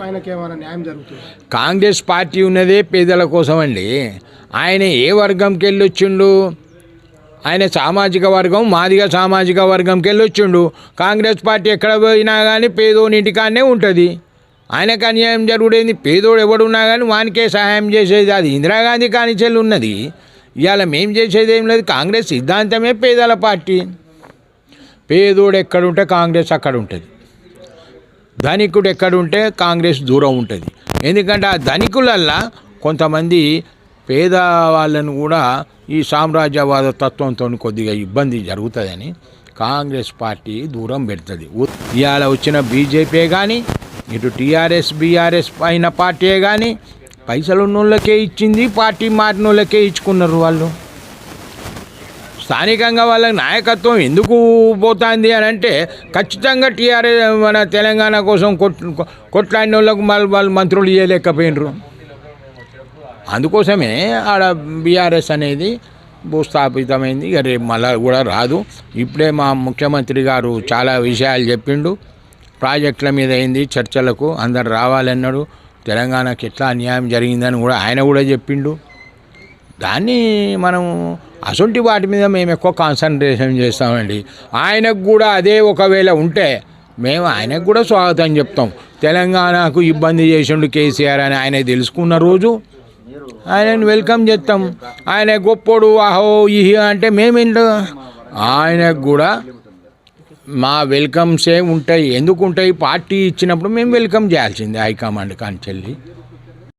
ఆయనకి ఏమైనా న్యాయం జరుగుతుంది? కాంగ్రెస్ పార్టీ ఉన్నదే పేదల కోసం అండి. ఆయన ఏ వర్గంకి వెళ్ళొచ్చిండు? ఆయన సామాజిక వర్గం మాదిగా సామాజిక వర్గంకి వెళ్ళొచ్చిండు. కాంగ్రెస్ పార్టీ ఎక్కడ పోయినా కానీ పేదోని ఇంటికాడనే ఉంటుంది. ఆయనకు అన్యాయం జరుగుడేంది? పేదోడు ఎవడున్నా కానీ వానికే సహాయం చేసేది. అది ఇందిరాగాంధీ కానిచెల్లి ఉన్నది. ఇవాళ మేము చేసేది ఏం లేదు. కాంగ్రెస్ సిద్ధాంతమే పేదల పార్టీ. పేదోడు ఎక్కడుంటే కాంగ్రెస్ అక్కడ ఉంటుంది, ధనికుడు ఎక్కడుంటే కాంగ్రెస్ దూరం ఉంటుంది. ఎందుకంటే ఆ ధనికులల్లా కొంతమంది పేద వాళ్ళను కూడా ఈ సామ్రాజ్యవాద తత్వంతో కొద్దిగా ఇబ్బంది జరుగుతుందని కాంగ్రెస్ పార్టీ దూరం పెడుతుంది. ఇవాళ వచ్చిన బీజేపీ కానీ ఇటు టీఆర్ఎస్ బీఆర్ఎస్ అయిన పార్టీ కానీ పైసలు ఉన్నోళ్ళకే ఇచ్చింది, పార్టీ మారిన వాళ్ళకే ఇచ్చుకున్నారు. వాళ్ళు స్థానికంగా వాళ్ళకి నాయకత్వం ఎందుకు పోతుంది అని అంటే ఖచ్చితంగా టీఆర్ఎస్ మన తెలంగాణ కోసం కొట్లాడిన వాళ్ళకు వాళ్ళు మంత్రులు చేయలేకపోయినరు. అందుకోసమే ఆడ బీఆర్ఎస్ అనేది భూస్థాపితమైంది. ఇక రేపు మళ్ళా కూడా రాదు. ఇప్పుడే మా ముఖ్యమంత్రి గారు చాలా విషయాలు చెప్పిండు. ప్రాజెక్టుల మీద అయింది చర్చలకు అందరు రావాలన్నాడు. తెలంగాణకి ఎట్లా అన్యాయం జరిగిందని కూడా ఆయన కూడా చెప్పిండు. దాన్ని మనం అసొంటి వాటి మీద మేము ఎక్కువ కాన్సన్ట్రేషన్ చేస్తామండి. ఆయనకు కూడా అదే ఒకవేళ ఉంటే మేము ఆయనకు కూడా స్వాగతం చెప్తాం. తెలంగాణకు ఇబ్బంది చేసిండు కేసీఆర్ అని ఆయన తెలుసుకున్న రోజు ఆయనను వెల్కమ్ చేస్తాం. ఆయన గొప్పోడు అహో ఇహి అంటే మేమేంటో ఆయనకు కూడా మా వెల్కమ్సే ఉంటాయి. ఎందుకు ఉంటాయి? పార్టీ ఇచ్చినప్పుడు మేము వెల్కమ్ చేయాల్సిందే హైకమాండ్ కానిచెల్లి.